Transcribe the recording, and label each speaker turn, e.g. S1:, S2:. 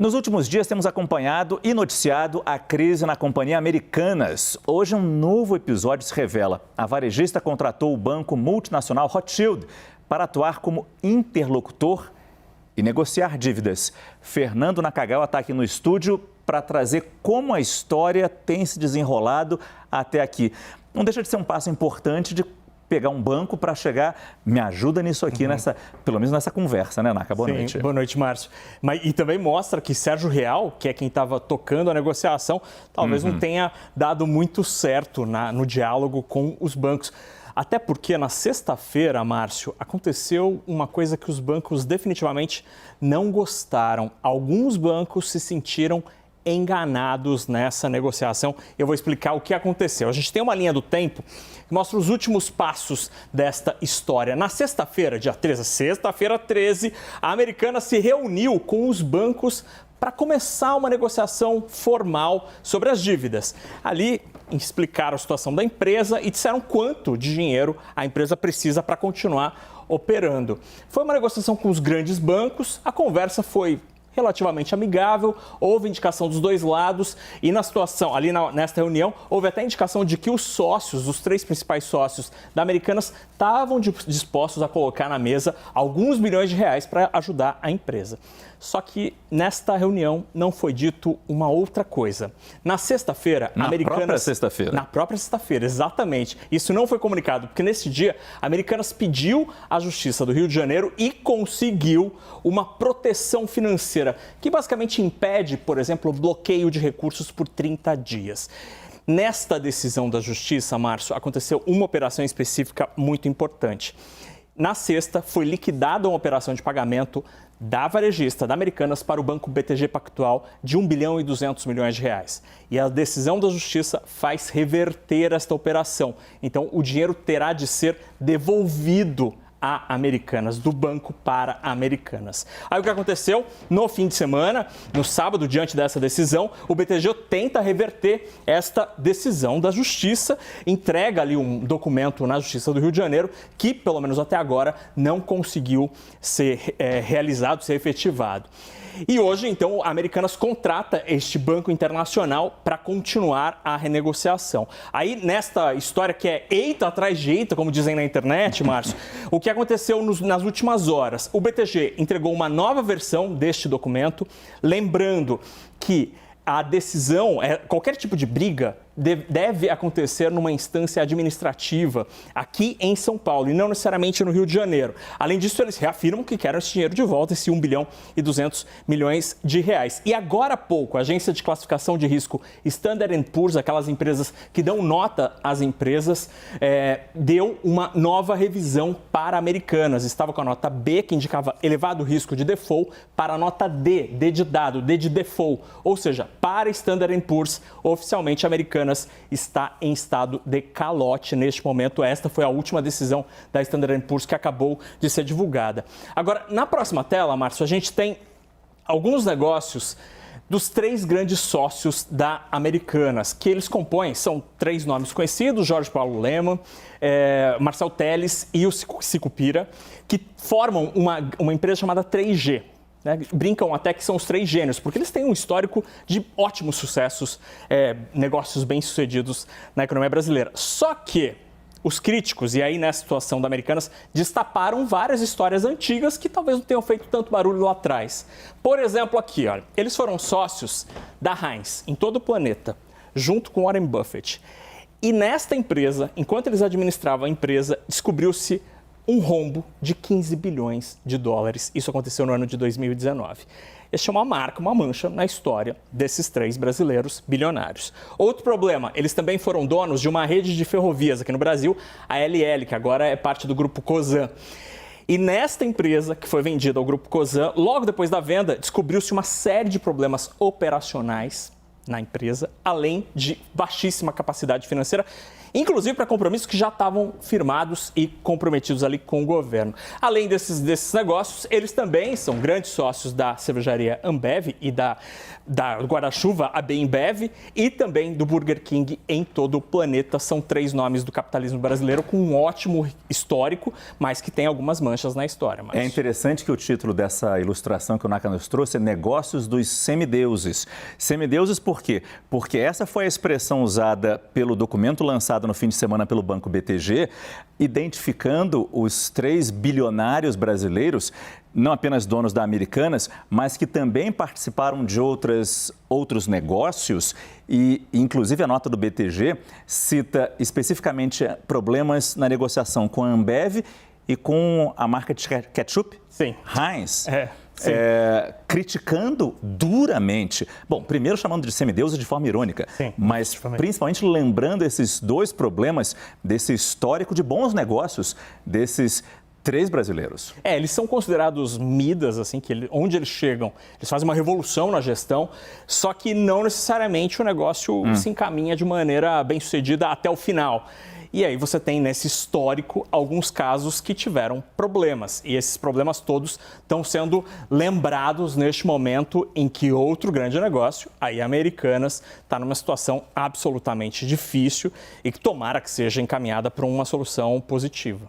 S1: Nos últimos dias temos acompanhado e noticiado a crise na companhia Americanas. Hoje um novo episódio se revela. A varejista contratou o banco multinacional Rothschild para atuar como interlocutor e negociar dívidas. Fernando Nakagawa está aqui no estúdio para trazer como a história tem se desenrolado até aqui. Não deixa de ser um passo importante de pegar um banco para chegar, me ajuda nisso aqui, pelo menos nessa conversa, né, Naka? Boa noite.
S2: Boa noite, Márcio. E também mostra que Sérgio Real, que é quem estava tocando a negociação, talvez não tenha dado muito certo no diálogo com os bancos. Até porque na sexta-feira, Márcio, aconteceu uma coisa que os bancos definitivamente não gostaram. Alguns bancos se sentiram enganados nessa negociação. Eu vou explicar o que aconteceu. A gente tem uma linha do tempo que mostra os últimos passos desta história. Na sexta-feira, dia 13, sexta-feira 13, a Americanas se reuniu com os bancos para começar uma negociação formal sobre as dívidas. Ali explicaram a situação da empresa e disseram quanto de dinheiro a empresa precisa para continuar operando. Foi uma negociação com os grandes bancos, a conversa foi relativamente amigável, houve indicação dos dois lados e na situação, nesta reunião, houve até indicação de que os sócios, os três principais sócios da Americanas, estavam dispostos a colocar na mesa alguns milhões de reais para ajudar a empresa. Só que nesta reunião não foi dito uma outra coisa. Na sexta-feira, a Americanas...
S1: Na própria sexta-feira?
S2: Na própria sexta-feira, exatamente. Isso não foi comunicado, porque nesse dia a Americanas pediu à Justiça do Rio de Janeiro e conseguiu uma proteção financeira, que basicamente impede, por exemplo, o bloqueio de recursos por 30 dias. Nesta decisão da Justiça, Márcio, aconteceu uma operação específica muito importante. Na sexta, foi liquidada uma operação de pagamento da varejista, da Americanas, para o Banco BTG Pactual de 1 bilhão e 200 milhões de reais. E a decisão da Justiça faz reverter esta operação. Então, o dinheiro terá de ser devolvido a Americanas, do banco para a Americanas. Aí o que aconteceu? No fim de semana, no sábado, diante dessa decisão, o BTG tenta reverter esta decisão da Justiça, entrega ali um documento na Justiça do Rio de Janeiro que, pelo menos até agora, não conseguiu ser realizado, ser efetivado. E hoje, então, a Americanas contrata este banco internacional para continuar a renegociação. Aí, nesta história que é eita atrás de eita, como dizem na internet, Márcio, o que aconteceu nas últimas horas? O BTG entregou uma nova versão deste documento, lembrando que a decisão, qualquer tipo de briga, deve acontecer numa instância administrativa aqui em São Paulo e não necessariamente no Rio de Janeiro. Além disso, eles reafirmam que querem esse dinheiro de volta, esse 1 bilhão e 200 milhões de reais. E agora há pouco, a agência de classificação de risco Standard & Poor's, aquelas empresas que dão nota às empresas, deu uma nova revisão para Americanas. Estava com a nota B, que indicava elevado risco de default, para a nota D, D de dado, D de default. Ou seja, para Standard & Poor's, oficialmente Americanas está em estado de calote neste momento. Esta foi a última decisão da Standard & Poor's que acabou de ser divulgada. Agora, na próxima tela, Márcio, a gente tem alguns negócios dos três grandes sócios da Americanas, que eles compõem, são três nomes conhecidos, Jorge Paulo Lemann, Marcel Teles e o Sicupira, que formam uma empresa chamada 3G. Brincam até que são os três gênios, porque eles têm um histórico de ótimos sucessos, negócios bem-sucedidos na economia brasileira. Só que os críticos, e aí nessa situação da Americanas, destaparam várias histórias antigas que talvez não tenham feito tanto barulho lá atrás. Por exemplo, aqui, olha, eles foram sócios da Heinz em todo o planeta, junto com Warren Buffett. E nesta empresa, enquanto eles administravam a empresa, descobriu-se um rombo de 15 bilhões de dólares. Isso aconteceu no ano de 2019. Este é uma marca, uma mancha na história desses três brasileiros bilionários. Outro problema, eles também foram donos de uma rede de ferrovias aqui no Brasil, a LL, que agora é parte do Grupo Cosan. E nesta empresa, que foi vendida ao Grupo Cosan, logo depois da venda, descobriu-se uma série de problemas operacionais na empresa, além de baixíssima capacidade financeira. inclusive para compromissos que já estavam firmados e comprometidos ali com o governo. Além desses negócios, eles também são grandes sócios da cervejaria Ambev e da guarda-chuva AB InBev e também do Burger King em todo o planeta. São 3 nomes do capitalismo brasileiro com um ótimo histórico, mas que tem algumas manchas na história.
S1: É interessante que o título dessa ilustração que o Naka nos trouxe é Negócios dos Semideuses. Semideuses por quê? Porque essa foi a expressão usada pelo documento lançado no fim de semana pelo Banco BTG, identificando os 3 bilionários brasileiros, não apenas donos da Americanas, mas que também participaram de outros negócios e, inclusive, a nota do BTG cita especificamente problemas na negociação com a Ambev e com a marca de ketchup,
S2: Sim.
S1: Heinz.
S2: Criticando
S1: duramente. Bom, primeiro chamando de semideuses de forma irônica,
S2: Sim,
S1: mas principalmente lembrando esses 2 problemas desse histórico de bons negócios desses 3 brasileiros.
S2: Eles são considerados Midas, assim, onde eles chegam, eles fazem uma revolução na gestão, só que não necessariamente o negócio se encaminha de maneira bem-sucedida até o final. E aí você tem nesse histórico alguns casos que tiveram problemas. E esses problemas todos estão sendo lembrados neste momento em que outro grande negócio, aí Americanas, está numa situação absolutamente difícil e que tomara que seja encaminhada para uma solução positiva.